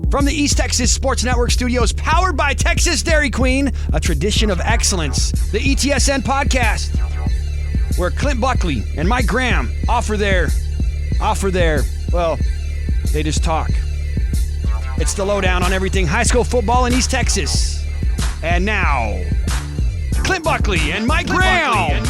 From the East Texas Sports Network studios, powered by Texas Dairy Queen, a tradition of excellence, the ETSN podcast, where Clint Buckley and Mike Graham they just talk. It's the lowdown on everything high school football in East Texas. And now, Clint Buckley and Mike Graham.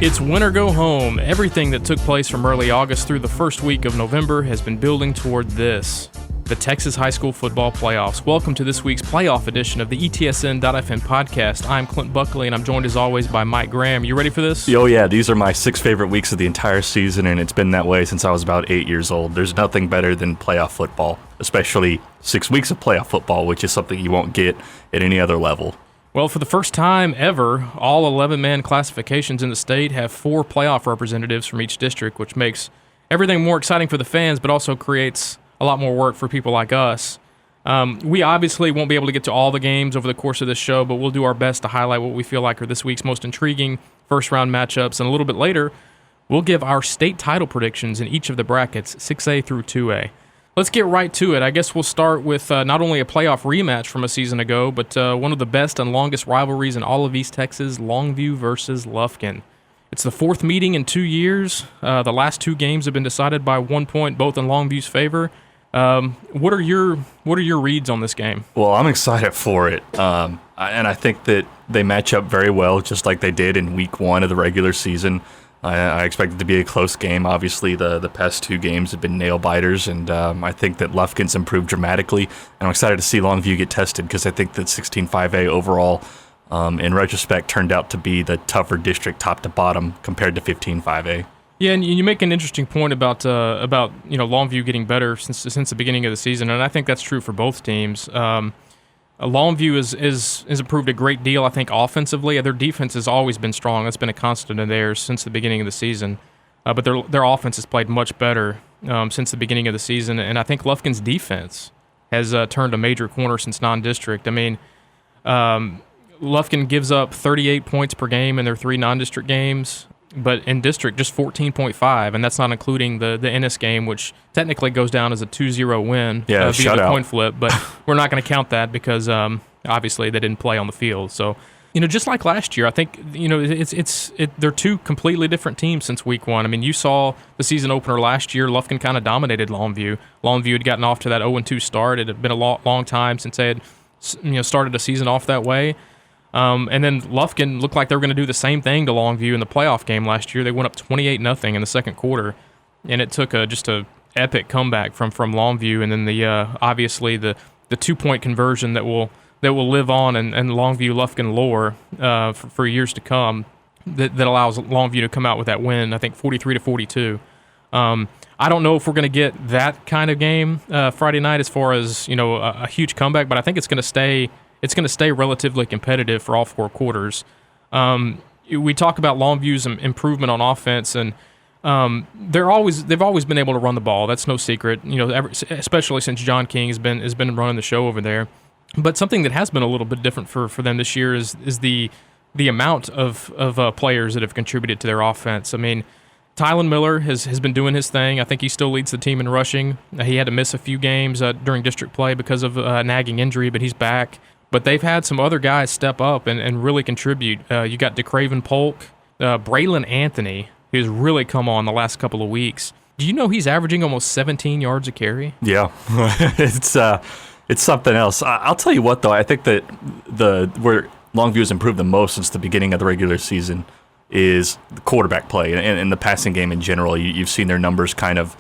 It's win or go home. Everything that took place from early August through the first week of November has been building toward this, the Texas High School Football Playoffs. Welcome to this week's playoff edition of the ETSN.fm podcast. I'm Clint Buckley, and I'm joined as always by Mike Graham. You ready for this? Oh yeah, these are my 6 favorite weeks of the entire season, and it's been that way since I was about 8 years old. There's nothing better than playoff football, especially 6 weeks of playoff football, which is something you won't get at any other level. Well, for the first time ever, all 11-man classifications in the state have 4 playoff representatives from each district, which makes everything more exciting for the fans, but also creates a lot more work for people like us. We obviously won't be able to get to all the games over the course of this show, but we'll do our best to highlight what we feel like are this week's most intriguing first-round matchups, and a little bit later, we'll give our state title predictions in each of the brackets, 6A through 2A. Let's get right to it. I guess we'll start with not only a playoff rematch from a season ago, but one of the best and longest rivalries in all of East Texas, Longview versus Lufkin. It's the 4th meeting in 2 years. The last 2 games have been decided by 1 point, both in Longview's favor. What are your reads on this game? Well, I'm excited for it, and I think that they match up very well, just like they did in week 1 of the regular season. I expect it to be a close game. Obviously, the past 2 games have been nail-biters, and I think that Lufkin's improved dramatically. And I'm excited to see Longview get tested because I think that 16-5A overall, in retrospect, turned out to be the tougher district top to bottom compared to 15-5A. Yeah, and you make an interesting point about Longview getting better since the beginning of the season, and I think that's true for both teams. Longview is improved a great deal, I think, offensively. Their defense has always been strong. That's been a constant of theirs since the beginning of the season. But their offense has played much better since the beginning of the season. And I think Lufkin's defense has turned a major corner since non-district. I mean, Lufkin gives up 38 points per game in their 3 non-district games, but in district, just 14.5, and that's not including the Ennis game, which technically goes down as a 2-0 win via the coin flip, but we're not going to count that because obviously they didn't play on the field. So, just like last year, I think they're 2 completely different teams since week 1. I mean, you saw the season opener last year. Lufkin kind of dominated Longview. Longview had gotten off to that 0-2 start. It had been a long time since they had started a season off that way. And then Lufkin looked like they were going to do the same thing to Longview in the playoff game last year. They went up 28-0 in the second quarter, and it took just a epic comeback from Longview, and then obviously the 2-point conversion that will live on and Longview Lufkin lore for years to come that allows Longview to come out with that win. I think 43-42. I don't know if we're going to get that kind of game Friday night as far as a huge comeback, but I think it's going to stay. It's going to stay relatively competitive for all 4 quarters. We talk about Longview's improvement on offense, and they've always been able to run the ball. That's no secret. Especially since John King has been running the show over there. But something that has been a little bit different for them this year is the amount of players that have contributed to their offense. I mean, Tylen Miller has been doing his thing. I think he still leads the team in rushing. He had to miss a few games during district play because of a nagging injury, but he's back. But they've had some other guys step up and really contribute. You got DeCraven Polk, Braylon Anthony, who's really come on the last couple of weeks. Do you know he's averaging almost 17 yards a carry? Yeah, it's something else. I'll tell you what, though. I think that where Longview has improved the most since the beginning of the regular season is the quarterback play and the passing game in general. You've seen their numbers kind of.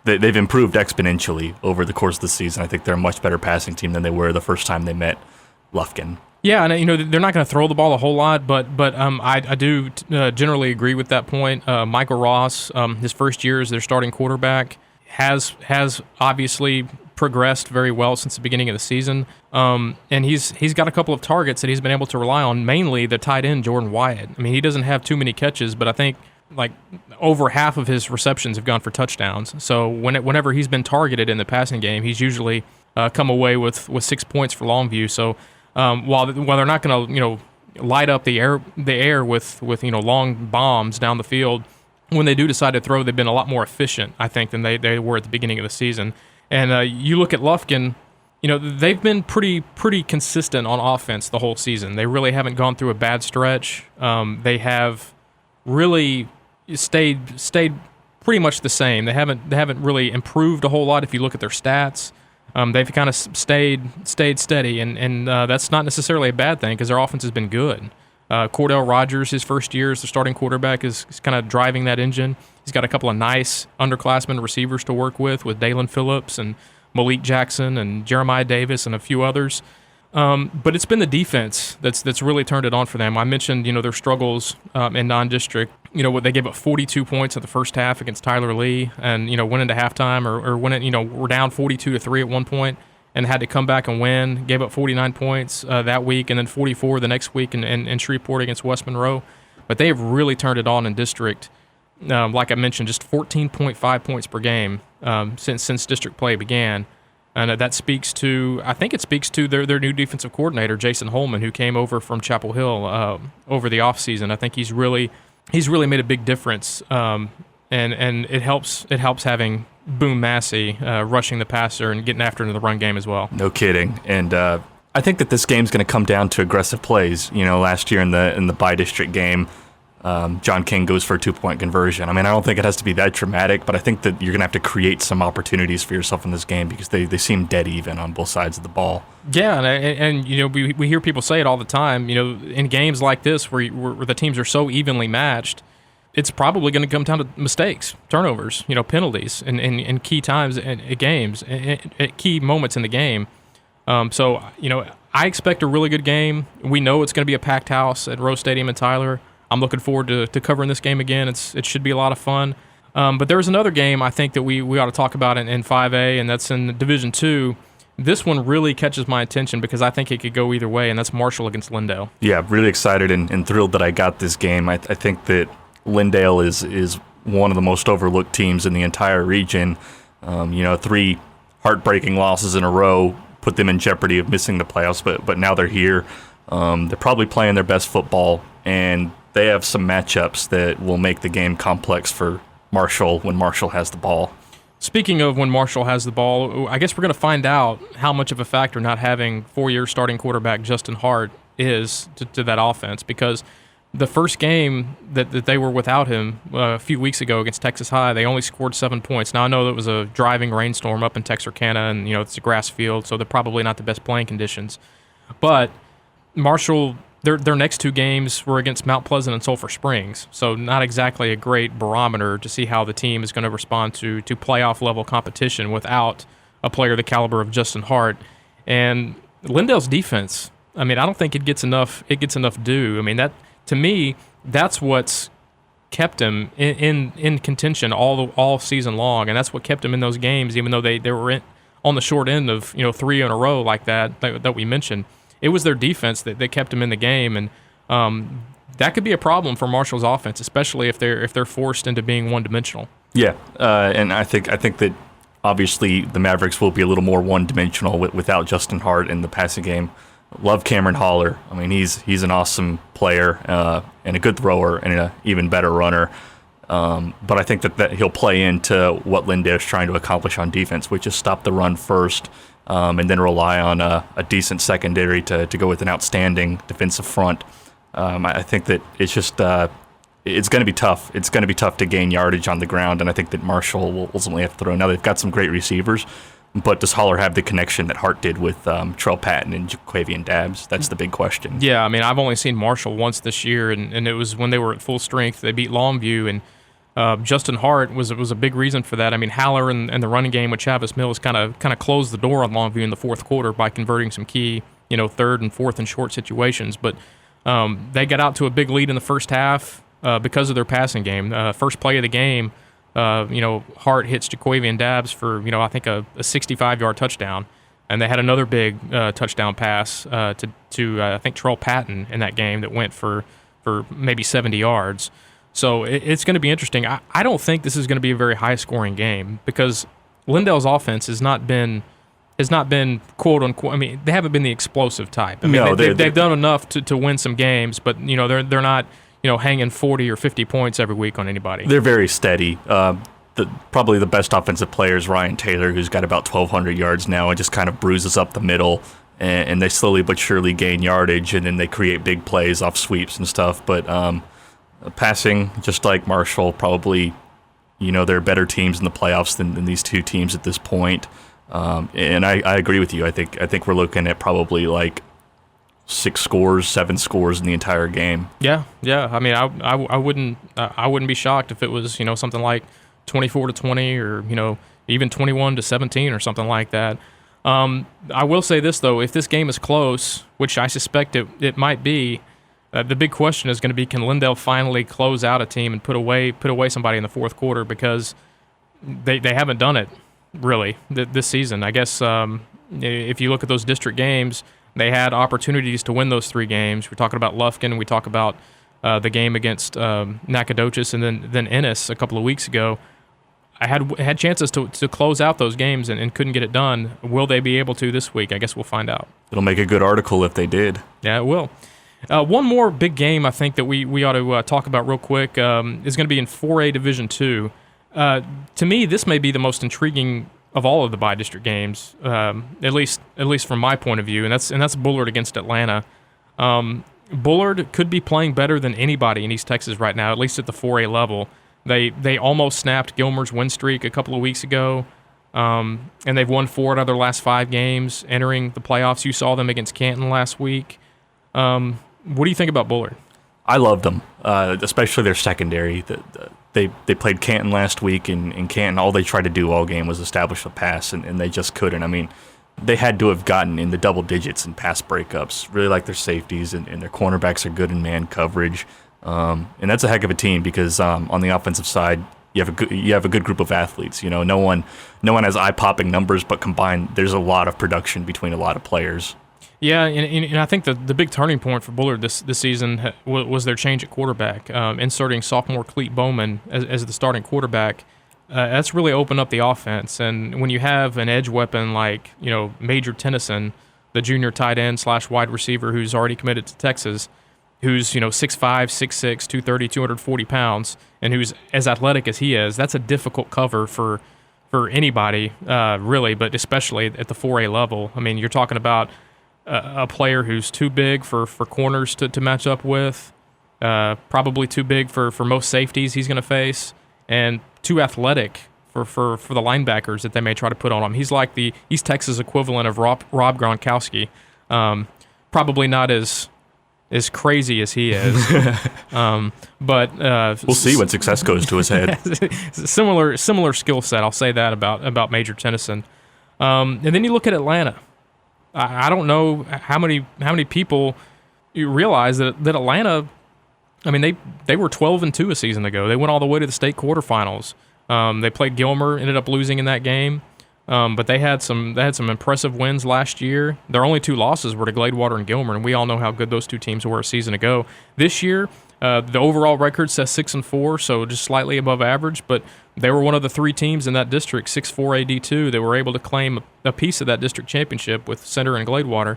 They've improved exponentially over the course of the season. I think they're a much better passing team than they were the first time they met Lufkin. Yeah, and they're not going to throw the ball a whole lot, but I do generally agree with that point. Michael Ross, his first year as their starting quarterback, has obviously progressed very well since the beginning of the season, and he's got a couple of targets that he's been able to rely on, mainly the tight end Jordan Wyatt. I mean, he doesn't have too many catches, but I think like over half of his receptions have gone for touchdowns. So whenever he's been targeted in the passing game, he's usually come away with 6 points for Longview. So while they're not going to light up the air with long bombs down the field, when they do decide to throw, they've been a lot more efficient, I think, than they were at the beginning of the season. And you look at Lufkin, they've been pretty consistent on offense the whole season. They really haven't gone through a bad stretch. They have really stayed pretty much the same. They haven't really improved a whole lot if you look at their stats. They've kind of stayed steady, and that's not necessarily a bad thing because their offense has been good. Cordell Rogers, his first year as the starting quarterback, is kind of driving that engine. He's got a couple of nice underclassmen receivers to work with Dalen Phillips and Malik Jackson and Jeremiah Davis and a few others. But it's been the defense that's really turned it on for them. I mentioned, their struggles in non-district. They gave up 42 points in the first half against Tyler Lee, and went into halftime or were down 42-3 at one point and had to come back and win. Gave up 49 points that week, and then 44 the next week in Shreveport against West Monroe. But they have really turned it on in district. Like I mentioned, just 14.5 points per game since district play began. And that speaks to, I think it speaks to their new defensive coordinator, Jason Holman, who came over from Chapel Hill over the offseason. I think he's really made a big difference, and it helps having Boone Massey rushing the passer and getting after into the run game as well. No kidding. And I think that this game's going to come down to aggressive plays. Last year in the bi-district game, John King goes for a 2-point conversion. I mean, I don't think it has to be that dramatic, but I think that you're going to have to create some opportunities for yourself in this game because they seem dead even on both sides of the ball. Yeah, and we hear people say it all the time. In games like this where the teams are so evenly matched, it's probably going to come down to mistakes, turnovers, penalties, in key times in games, at key moments in the game. So I expect a really good game. We know it's going to be a packed house at Rose Stadium in Tyler. I'm looking forward to covering this game again. It should be a lot of fun. But there's another game I think that we ought to talk about in 5A, and that's in Division II. This one really catches my attention because I think it could go either way, and that's Marshall against Lindale. Yeah, really excited and thrilled that I got this game. I think that Lindale is one of the most overlooked teams in the entire region. 3 heartbreaking losses in a row put them in jeopardy of missing the playoffs, but now they're here. They're probably playing their best football, and they have some matchups that will make the game complex for Marshall when Marshall has the ball. Speaking of when Marshall has the ball, I guess we're going to find out how much of a factor not having 4-year starting quarterback Justin Hart is to that offense, because the first game that they were without him a few weeks ago against Texas High, they only scored 7 points. Now, I know that it was a driving rainstorm up in Texarkana, and it's a grass field, so they're probably not the best playing conditions. But Marshall, their next 2 games were against Mount Pleasant and Sulphur Springs, so not exactly a great barometer to see how the team is going to respond to playoff-level competition without a player the caliber of Justin Hart. And Lindale's defense, I mean, I don't think it gets enough due. I mean, that to me, that's what's kept him in contention all season long, and that's what kept him in those games, even though they were on the short end of 3 in a row like that we mentioned. It was their defense that kept them in the game, and that could be a problem for Marshall's offense, especially if they're forced into being one-dimensional. Yeah, and I think that obviously the Mavericks will be a little more one-dimensional without Justin Hart in the passing game. Love Cameron Holler. I mean, he's an awesome player and a good thrower and an even better runner. But I think that he'll play into what Lindale is trying to accomplish on defense, which is stop the run first. And then rely on a decent secondary to go with an outstanding defensive front. I think that it's just it's going to be tough. It's going to be tough to gain yardage on the ground, and I think that Marshall will ultimately have to throw. Now, they've got some great receivers, but does Holler have the connection that Hart did with Trell Patton and Jaquavian Dabbs? That's the big question. Yeah, I mean, I've only seen Marshall once this year, and it was when they were at full strength. They beat Longview, and Justin Hart was a big reason for that. I mean, Haller and the running game with Chavis Mills kind of closed the door on Longview in the fourth quarter by converting some key, 3rd and 4th and short situations. But they got out to a big lead in the first half because of their passing game. First play of the game, Hart hits Jaquavian Dabbs for I think a 65-yard touchdown, and they had another big touchdown pass to I think Trell Patton in that game that went for maybe 70 yards. So it's going to be interesting. I don't think this is going to be a very high-scoring game because Lindale's offense has not been quote unquote. I mean, they haven't been the explosive type. I mean, no, they've done enough to win some games, but they're not hanging 40 or 50 points every week on anybody. They're very steady. The probably the best offensive player is Ryan Taylor, who's got about 1,200 yards now and just kind of bruises up the middle. And they slowly but surely gain yardage, and then they create big plays off sweeps and stuff. But passing, just like Marshall, probably, there are better teams in the playoffs than these two teams at this point. And I agree with you. I think we're looking at probably like 6 scores, 7 scores in the entire game. Yeah. I mean, I wouldn't be shocked if it was something like 24-20 or even 21-17 or something like that. I will say this though: if this game is close, which I suspect it might be, the big question is going to be: can Lindale finally close out a team and put away somebody in the fourth quarter? Because they haven't done it really this season. I guess if you look at those district games, they had opportunities to win those 3 games. We're talking about Lufkin. We talk about the game against Nacogdoches and then Ennis a couple of weeks ago. I had chances to close out those games and couldn't get it done. Will they be able to this week? I guess we'll find out. It'll make a good article if they did. Yeah, it will. One more big game I think that we ought to talk about real quick is going to be in 4A Division II. To me, this may be the most intriguing of all of the bi-district games, at least from my point of view, and that's Bullard against Atlanta. Bullard could be playing better than anybody in East Texas right now, at least at the 4A level. They almost snapped Gilmer's win streak a couple of weeks ago, and they've won 4 out of their last 5 games entering the playoffs. You saw them against Canton last week. What do you think about Bullard? I loved them, especially their secondary. They played Canton last week, and in Canton, all they tried to do all game was establish a pass, and they just couldn't. I mean, they had to have gotten in the double digits in pass breakups. Really like their safeties, and their cornerbacks are good in man coverage. And that's a heck of a team because on the offensive side, you have a good group of athletes. No one has eye-popping numbers, but combined, there's a lot of production between a lot of players. Yeah, and I think the big turning point for Bullard this season was their change at quarterback, inserting sophomore Cleet Bowman as the starting quarterback. That's really opened up the offense, and when you have an edge weapon like Major Tennyson, the junior tight end / wide receiver who's already committed to Texas, who's 6'5", 6'6", 230, 240 pounds, and who's as athletic as he is, that's a difficult cover for anybody, really, but especially at the 4A level. I mean, you're talking about a player who's too big for corners to match up with, probably too big for most safeties he's going to face, and too athletic for the linebackers that they may try to put on him. He's like the East Texas equivalent of Rob Gronkowski. Probably not as crazy as he is, but we'll see when success goes to his head. similar skill set. I'll say that about Major Tennyson. And then you look at Atlanta. I don't know how many people you realize that Atlanta. I mean, they were 12-2 a season ago. They went all the way to the state quarterfinals. They played Gilmer, ended up losing in that game. But they had some impressive wins last year. Their only 2 losses were to Gladewater and Gilmer, and we all know how good those 2 teams were a season ago. This year, the overall record says 6-4, so just slightly above average. But they were one of the 3 teams in that district, 6-4 AD2, that were able to claim a piece of that district championship with Center and Gladewater.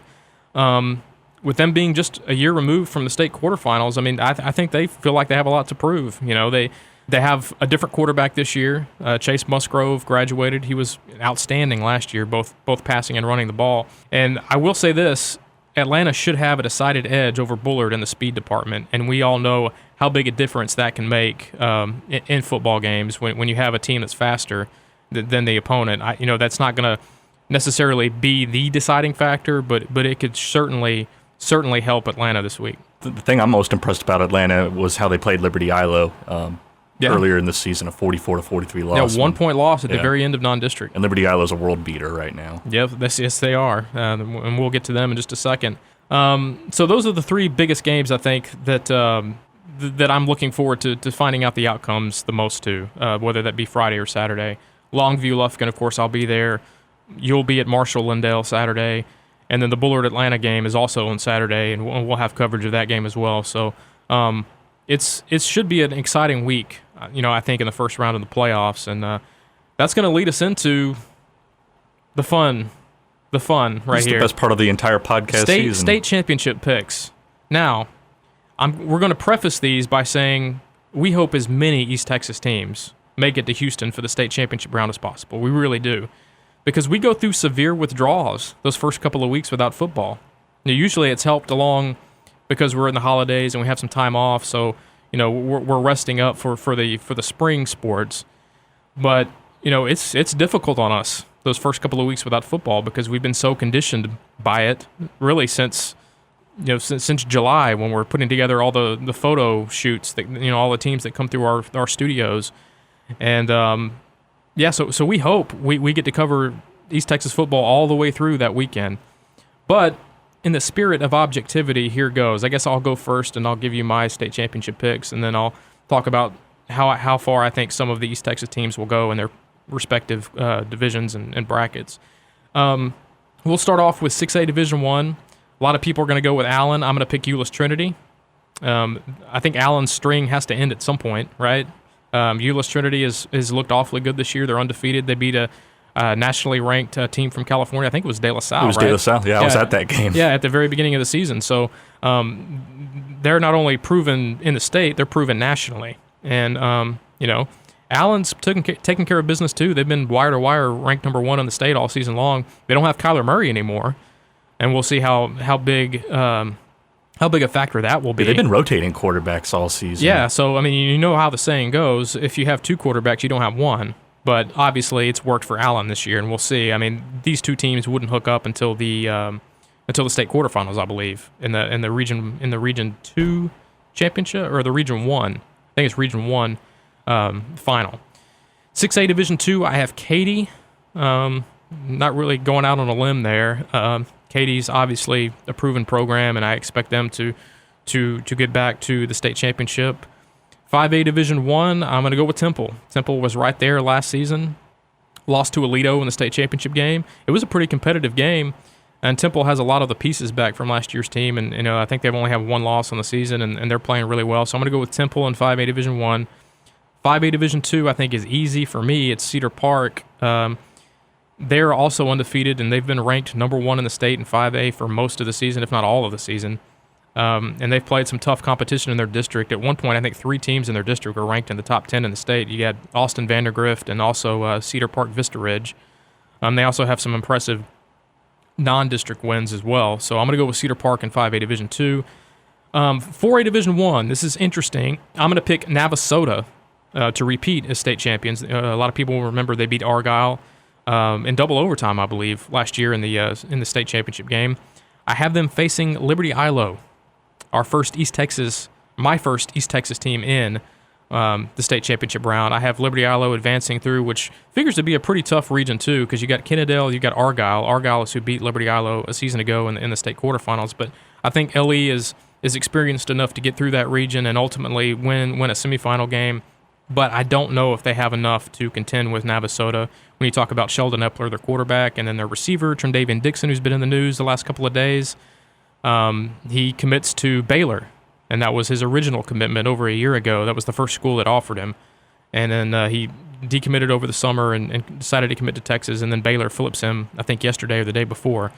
With them being just a year removed from the state quarterfinals, I mean, I think they feel like they have a lot to prove. They have a different quarterback this year. Chase Musgrove graduated. He was outstanding last year, both passing and running the ball. And I will say this, Atlanta should have a decided edge over Bullard in the speed department, and we all know how big a difference that can make in football games when you have a team that's faster than the opponent. That's not going to necessarily be the deciding factor, but it could certainly help Atlanta this week. The thing I'm most impressed about Atlanta was how they played Liberty Ilo. Earlier in this season, a 44-43 loss. Yeah, 1-point loss at the very end of non-district. And Liberty Ilo's a world beater right now. Yes, they are, and we'll get to them in just a second. So those are the 3 biggest games I think that I'm looking forward to finding out the outcomes the most to, whether that be Friday or Saturday. Longview, Lufkin, of course, I'll be there. You'll be at Marshall, Lindale Saturday, and then the Bullard Atlanta game is also on Saturday, and we'll have coverage of that game as well. So. It should be an exciting week, I think, in the first round of the playoffs, and that's going to lead us into the fun right here. The best part of the entire podcast season. State championship picks. Now, we're going to preface these by saying we hope as many East Texas teams make it to Houston for the state championship round as possible. We really do. Because we go through severe withdrawals those first couple of weeks without football. Usually it's helped along because we're in the holidays and we have some time off, so we're resting up for the spring sports. But it's difficult on us those first couple of weeks without football because we've been so conditioned by it really since July when we're putting together all the photo shoots that all the teams that come through our studios. And so we hope we get to cover East Texas football all the way through that weekend. But in the spirit of objectivity, here goes. I guess I'll go first and I'll give you my state championship picks, and then I'll talk about how far I think some of the East Texas teams will go in their respective divisions and brackets. We'll start off with 6A Division I. A lot of people are going to go with Allen. I'm going to pick Euless Trinity. I think Allen's string has to end at some point, right? Euless Trinity has looked awfully good this year. They're undefeated. They beat a nationally ranked team from California. I think it was De La Salle, It was right? De La Salle. Yeah, I was at that game. Yeah, at the very beginning of the season. So they're not only proven in the state, they're proven nationally. And, Allen's taking care of business, too. They've been wire-to-wire ranked number 1 in the state all season long. They don't have Kyler Murray anymore, and we'll see how big a factor that will be. They've been rotating quarterbacks all season. Yeah, so, you know how the saying goes, if you have 2 quarterbacks, you don't have 1. But obviously it's worked for Allen this year, and we'll see. These 2 teams wouldn't hook up until the state quarterfinals, I believe, in the Region 2 championship, or the Region 1. I think it's Region 1 final. 6A Division II, I have Katy. Not really going out on a limb there. Katy's obviously a proven program, and I expect them to get back to the state championship. 5A Division I, I'm going to go with Temple. Temple was right there last season. Lost to Aledo in the state championship game. It was a pretty competitive game, and Temple has a lot of the pieces back from last year's team, and I think they've only have 1 loss on the season, and they're playing really well. So I'm going to go with Temple in 5A Division I. 5A Division II, I think, is easy for me. It's Cedar Park. They're also undefeated, and they've been ranked number 1 in the state in 5A for most of the season, if not all of the season. And they've played some tough competition in their district. At one point, I think 3 teams in their district were ranked in the top 10 in the state. You had Austin Vandergrift and also Cedar Park Vista Ridge. They also have some impressive non-district wins as well. So I'm going to go with Cedar Park in 5A Division II. 4A Division I, this is interesting. I'm going to pick Navasota to repeat as state champions. A lot of people will remember they beat Argyle in double overtime, I believe, last year in the state championship game. I have them facing Liberty Ilo, my first East Texas team in the state championship round. I have Liberty Ilo advancing through, which figures to be a pretty tough region too, because you got Kennedale, you got Argyle. Argyle is who beat Liberty Ilo a season ago in the state quarterfinals. But I think LE is experienced enough to get through that region and ultimately win a semifinal game. But I don't know if they have enough to contend with Navasota. When you talk about Sheldon Epler, their quarterback, and then their receiver, Trendavian Dixon, who's been in the news the last couple of days, he commits to Baylor, and that was his original commitment over a year ago. That was the first school that offered him. And then he decommitted over the summer and decided to commit to Texas, and then Baylor flips him, I think, yesterday or the day before.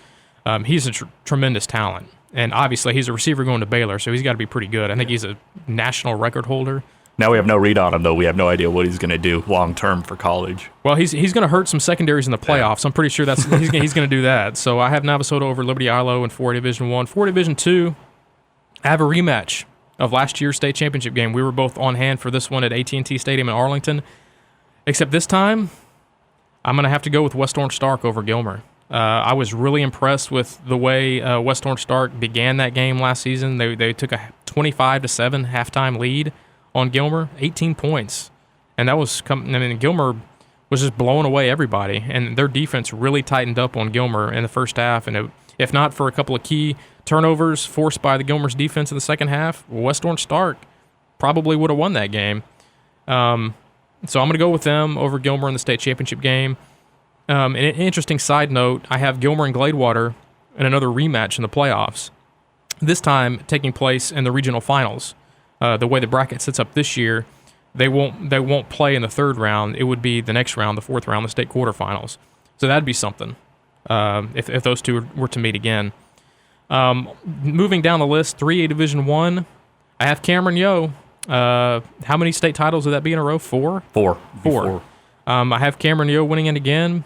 He's a tremendous talent, and obviously he's a receiver going to Baylor, so he's got to be pretty good. I think he's a national record holder. Now we have no read on him, though. We have no idea what he's going to do long-term for college. Well, he's going to hurt some secondaries in the playoffs. I'm pretty sure he's going to do that. So I have Navasota over Liberty Ilo in 4A Division I. 4A Division II, I have a rematch of last year's state championship game. We were both on hand for this one at AT&T Stadium in Arlington. Except this time, I'm going to have to go with West Orange Stark over Gilmer. I was really impressed with the way West Orange Stark began that game last season. They took a 25-7 halftime lead on Gilmer, 18 points. And that was Gilmer was just blowing away everybody, and their defense really tightened up on Gilmer in the first half. And if not for a couple of key turnovers forced by the Gilmer's defense in the second half, West Orange Stark probably would have won that game. So I'm going to go with them over Gilmer in the state championship game. An interesting side note, I have Gilmer and Gladewater in another rematch in the playoffs, this time taking place in the regional finals. The way the bracket sits up this year, they won't play in the third round. It would be the next round, the fourth round, the state quarterfinals. So that'd be something if those two were to meet again. Moving down the list, 3A Division I have Cameron Yo How many state titles would that be in a row? Four? Four. I have Cameron Yo winning it again.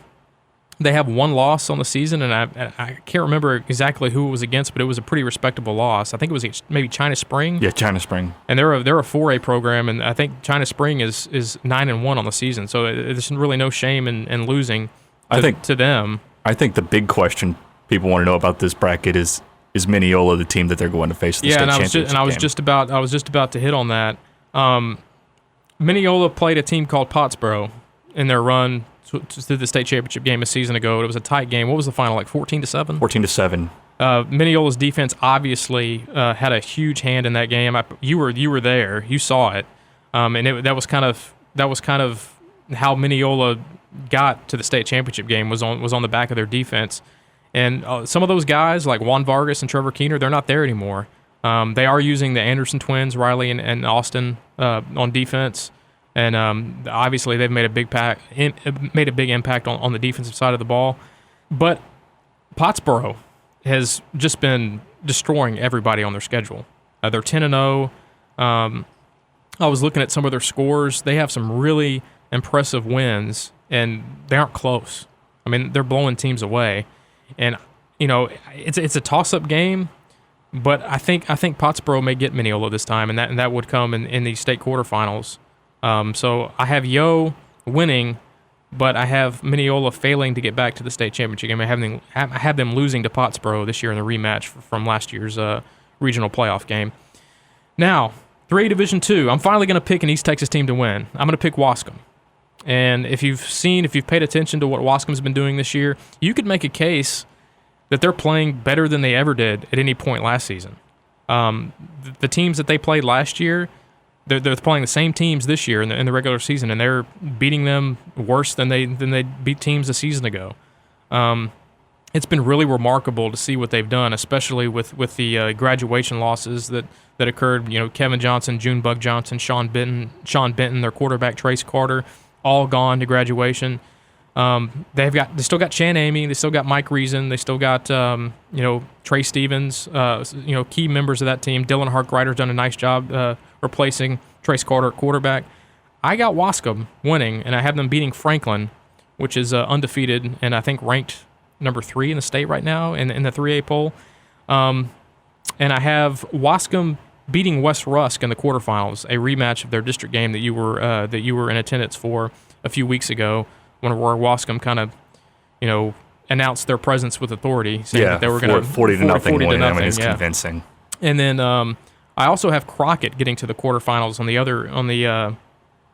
They have one loss on the season, and I can't remember exactly who it was against, but it was a pretty respectable loss. I think it was maybe China Spring. Yeah, China Spring. And they're a 4A program, and I think China Spring is 9-1 on the season. So there's really no shame in losing to them. I think the big question people want to know about this bracket is Mineola the team that they're going to face in the state championship game? I was just about to hit on that. Mineola played a team called Pottsboro in their run to the state championship game a season ago. It was a tight game. What was the final, like 14-7? 14-7. Mineola's defense obviously had a huge hand in that game. You were there. You saw it, and that was kind of how Mineola got to the state championship game was on the back of their defense. And some of those guys like Juan Vargas and Trevor Keener, they're not there anymore. They are using the Anderson twins, Riley and Austin, on defense. And obviously, they've made a big impact on the defensive side of the ball. But Pottsboro has just been destroying everybody on their schedule. They're 10-0. I was looking at some of their scores. They have some really impressive wins, and they aren't close. I mean, they're blowing teams away. And it's a toss-up game, but I think Pottsboro may get Mineola this time, and that would come in the state quarterfinals. So I have Yo winning, but I have Mineola failing to get back to the state championship game. I have them losing to Pottsboro this year in the rematch from last year's regional playoff game. Now, 3A Division II, I'm finally going to pick an East Texas team to win. I'm going to pick Wascom. And if you've paid attention to what Wascom's been doing this year, you could make a case that they're playing better than they ever did at any point last season. The teams that they played last year, they're playing the same teams this year in the regular season, and they're beating them worse than they beat teams a season ago. It's been really remarkable to see what they've done, especially with the graduation losses that occurred. Kevin Johnson, Junebug Johnson, Sean Benton, their quarterback Trace Carter, all gone to graduation. They still got Chan Amy, they still got Mike Reason, they still got Trey Stevens, key members of that team. Dylan Harkrider's done a nice job replacing Trace Carter at quarterback. I got Wascom winning, and I have them beating Franklin, which is undefeated and I think ranked number 3 in the state right now in the 3A poll. And I have Wascom beating West Rusk in the quarterfinals, a rematch of their district game that you were in attendance for a few weeks ago, where Wascom kind of, announced their presence with authority, saying that they were going to 40-0 win. I mean, it's convincing. And then I also have Crockett getting to the quarterfinals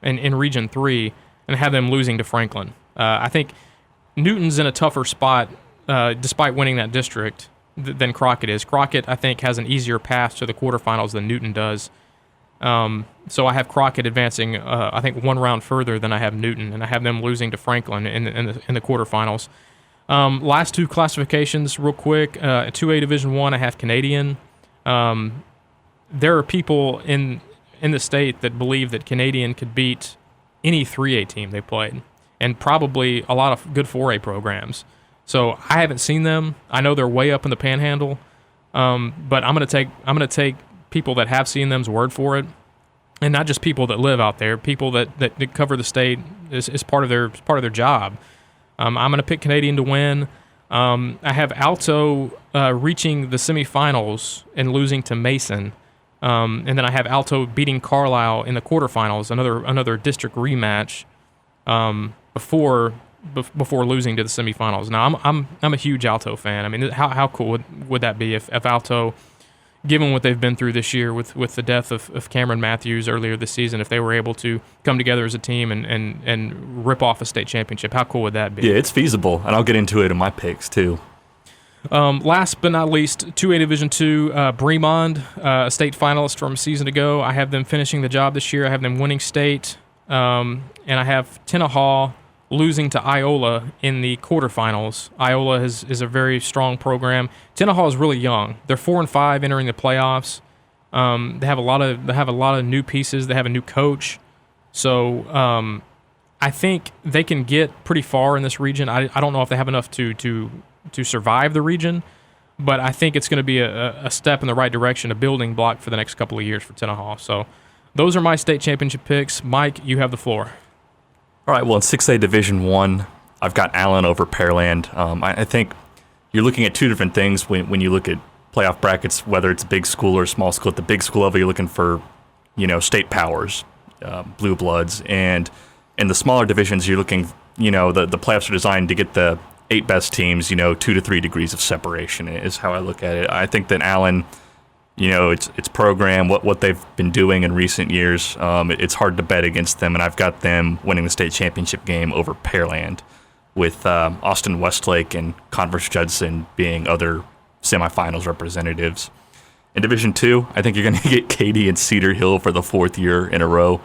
in Region 3, and have them losing to Franklin. I think Newton's in a tougher spot, despite winning that district, than Crockett is. Crockett, I think, has an easier path to the quarterfinals than Newton does. So I have Crockett advancing, I think, one round further than I have Newton, and I have them losing to Franklin in the quarterfinals. Last two classifications, real quick. 2A Division I, I have Canadian. There are people in the state that believe that Canadian could beat any 3A team they played, and probably a lot of good 4A programs. So I haven't seen them. I know they're way up in the Panhandle, but I'm gonna take people that have seen them's word for it, and not just people that live out there. People that cover the state is part of their job. I'm gonna pick Canadian to win. I have Alto reaching the semifinals and losing to Mason, and then I have Alto beating Carlisle in the quarterfinals, another district rematch, before losing to the semifinals. Now I'm a huge Alto fan. I mean, how cool would that be if Alto, given what they've been through this year with the death of Cameron Matthews earlier this season, if they were able to come together as a team and rip off a state championship, how cool would that be? Yeah, it's feasible, and I'll get into it in my picks too. Last but not least, 2A Division II, Bremond, a state finalist from a season ago. I have them finishing the job this year. I have them winning state, and I have Tenaha losing to Iola in the quarterfinals. Iola is a very strong program. Tenaha is really young. They're 4-5 entering the playoffs. They have a lot of new pieces. They have a new coach, so I think they can get pretty far in this region. I don't know if they have enough to survive the region, but I think it's going to be a step in the right direction, a building block for the next couple of years for Tenaha. So those are my state championship picks. Mike, you have the floor. All right, well, in 6A Division 1, I've got Allen over Pearland. I think you're looking at two different things when you look at playoff brackets, whether it's a big school or a small school. At the big school level, you're looking for, state powers, blue bloods. And in the smaller divisions, you're looking, the playoffs are designed to get the 8 best teams, 2 to 3 degrees of separation is how I look at it. I think that Allen, its program, what they've been doing in recent years, it's hard to bet against them, and I've got them winning the state championship game over Pearland, with Austin Westlake and Converse Judson being other semifinals representatives. In Division 2, I think you're going to get Katy and Cedar Hill for the 4th year in a row.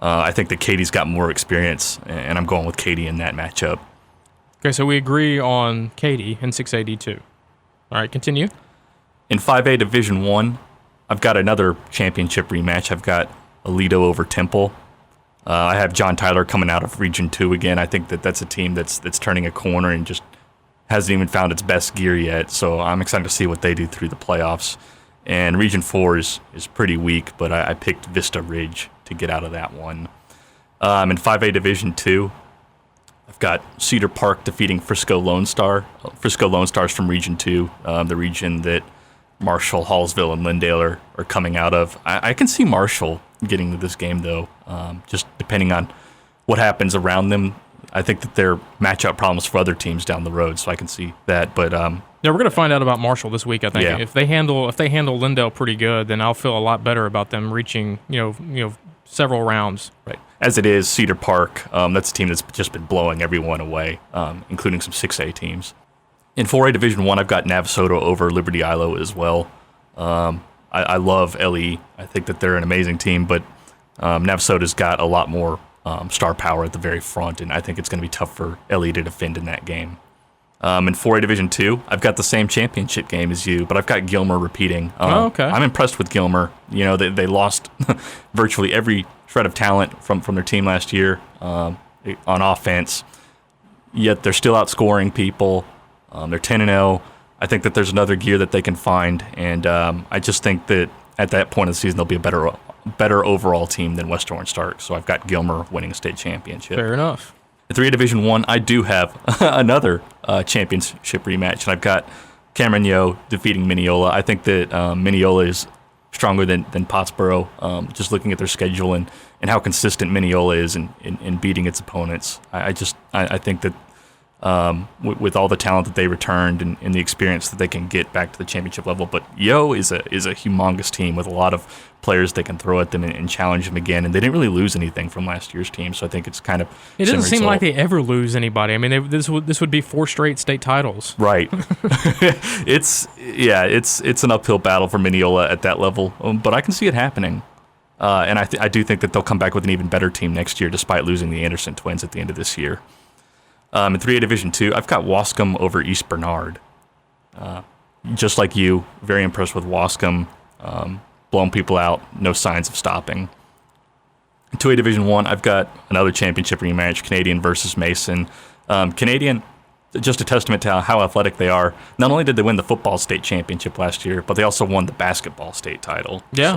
I think that Katy's got more experience, and I'm going with Katy in that matchup. Okay, so we agree on Katy in 6A D2. All right, continue. In 5A Division 1, I've got another championship rematch. I've got Aledo over Temple. I have John Tyler coming out of Region 2 again. I think that's a team that's turning a corner and just hasn't even found its best gear yet. So I'm excited to see what they do through the playoffs. And Region 4 is pretty weak, but I picked Vista Ridge to get out of that one. In 5A Division 2, I've got Cedar Park defeating Frisco Lone Star. Frisco Lone Star's from Region 2, the region that Marshall, Hallsville, and Lindale are coming out of. I can see Marshall getting to this game, though, just depending on what happens around them. I think that they're matchup problems for other teams down the road, so I can see that. But yeah, we're going to find out about Marshall this week. I think if they handle Lindale pretty good, then I'll feel a lot better about them reaching several rounds. Right. As it is, Cedar Park, that's a team that's just been blowing everyone away, including some 6A teams. In 4A Division 1, I've got Navasota over Liberty Ilo as well. I love LE. I think that they're an amazing team, but Navasota's got a lot more star power at the very front, and I think it's going to be tough for LE to defend in that game. In 4A Division 2, I've got the same championship game as you, but I've got Gilmer repeating. Okay. I'm impressed with Gilmer. They lost virtually every shred of talent from their team last year on offense, yet they're still outscoring people. They're 10-0. I think that there's another gear that they can find, and I just think that at that point of the season they'll be a better overall team than West Orange Stark. So I've got Gilmer winning a state championship. Fair enough. In 3A Division 1, I do have another championship rematch, and I've got Cameron Yo defeating Mineola. I think that Mineola is stronger than Pottsboro, just looking at their schedule and how consistent Mineola is in beating its opponents. I think that with all the talent that they returned and the experience that they can get back to the championship level. But Yo is a humongous team with a lot of players they can throw at them and challenge them again. And they didn't really lose anything from last year's team, so I think it's kind of it doesn't seem like they ever lose anybody. I mean, this would be 4 straight state titles. Right. It's an uphill battle for Mineola at that level, but I can see it happening. And I do think that they'll come back with an even better team next year, despite losing the Anderson twins at the end of this year. In 3A Division 2, I've got Wascom over East Bernard. Just like you, very impressed with Wascom, blowing people out, no signs of stopping. In 2A Division 1, I've got another championship rematch, Canadian versus Mason. Canadian, just a testament to how athletic they are. Not only did they win the football state championship last year, but they also won the basketball state title. Yeah.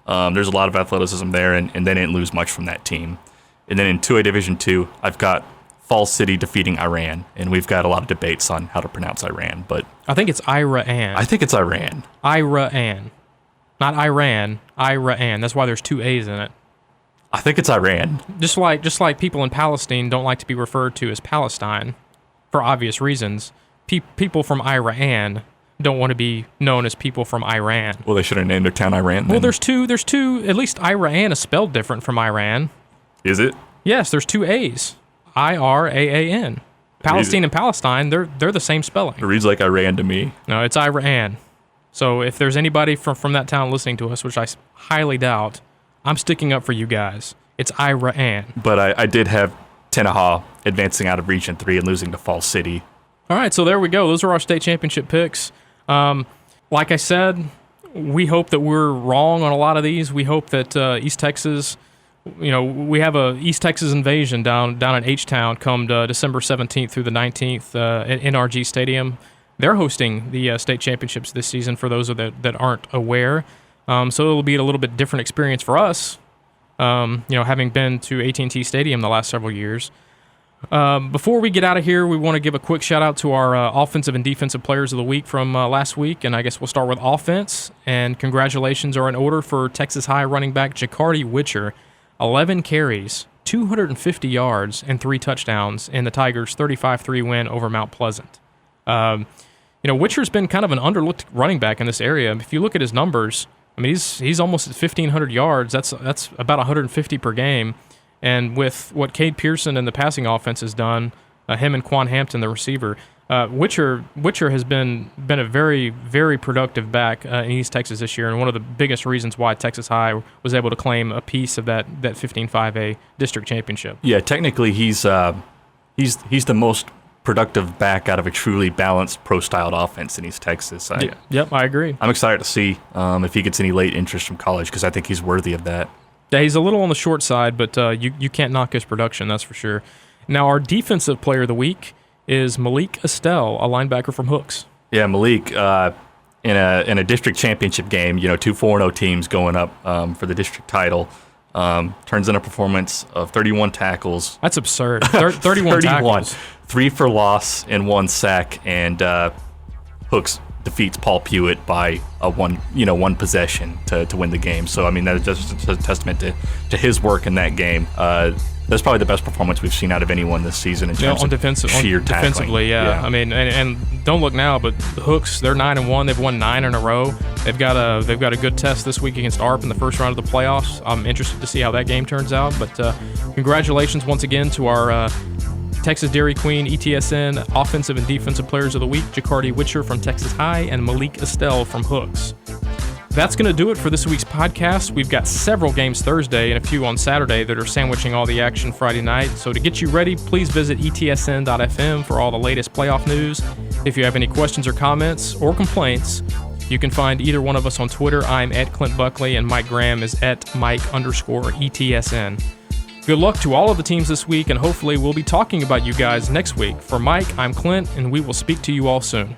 So there's a lot of athleticism there, and they didn't lose much from that team. And then in 2A Division 2, I've got Falls City defeating Iran, and we've got a lot of debates on how to pronounce Iran, but I think it's Ira-an. I think it's Iran. Ira-an. Not Iran, Ira-an. That's why there's 2 A's in it. I think it's Iran. Just like people in Palestine don't like to be referred to as Palestine for obvious reasons. People from Iran don't want to be known as people from Iran. Well, they should have named their town Iran then. Well, there's two, at least Iran is spelled different from Iran. Is it? Yes, there's 2 A's. Iraan. Palestine and Palestine, they're the same spelling. It reads like Iran to me. No, it's Iran. So if there's anybody from that town listening to us, which I highly doubt, I'm sticking up for you guys. It's Iran. But I did have Tenaha advancing out of Region 3 and losing to Falls City. All right, so there we go. Those are our state championship picks. Like I said, we hope that we're wrong on a lot of these. We hope that East Texas... we have a East Texas invasion down in H-Town come December 17th through the 19th at NRG Stadium. They're hosting the state championships this season for those that aren't aware. So it'll be a little bit different experience for us. having been to AT&T Stadium the last several years. Before we get out of here, we want to give a quick shout-out to our offensive and defensive players of the week from last week, and I guess we'll start with offense. And congratulations are in order for Texas High running back Jacardi Witcher, 11 carries, 250 yards, and 3 touchdowns in the Tigers' 35-3 win over Mount Pleasant. Witcher's been kind of an underlooked running back in this area. If you look at his numbers, I mean, he's almost at 1,500 yards. That's about 150 per game. And with what Cade Pearson and the passing offense has done, him and Quan Hampton, the receiver, Witcher has been a very, very productive back in East Texas this year, and one of the biggest reasons why Texas High was able to claim a piece of that 15-5A district championship. Yeah, technically he's the most productive back out of a truly balanced pro-styled offense in East Texas. I agree. I'm excited to see if he gets any late interest from college, because I think he's worthy of that. Yeah, he's a little on the short side, but you can't knock his production, that's for sure. Now, our defensive player of the week is Malik Estelle, a linebacker from Hooks. Yeah, Malik, in a district championship game, 2 4-0 teams going up for the district title, turns in a performance of 31 tackles. That's absurd. 31 tackles. 3 for loss and 1 sack, and Hooks defeats Paul Pewitt by one possession to win the game. So I mean, that is just a testament to his work in that game. That's probably the best performance we've seen out of anyone this season in terms of sheer tackling. Defensively, yeah. I mean, and don't look now, but the Hooks, they're 9-1. They've won 9 in a row. They've got a good test this week against ARP in the first round of the playoffs. I'm interested to see how that game turns out. But congratulations once again to our Texas Dairy Queen ETSN offensive and defensive players of the week, Jacardi Witcher from Texas High and Malik Estelle from Hooks. That's going to do it for this week's podcast. We've got several games Thursday and a few on Saturday that are sandwiching all the action Friday night. So to get you ready, please visit ETSN.fm for all the latest playoff news. If you have any questions or comments or complaints, you can find either one of us on Twitter. I'm at Clint Buckley and Mike Graham is at Mike_ETSN. Good luck to all of the teams this week, and hopefully we'll be talking about you guys next week. For Mike, I'm Clint, and we will speak to you all soon.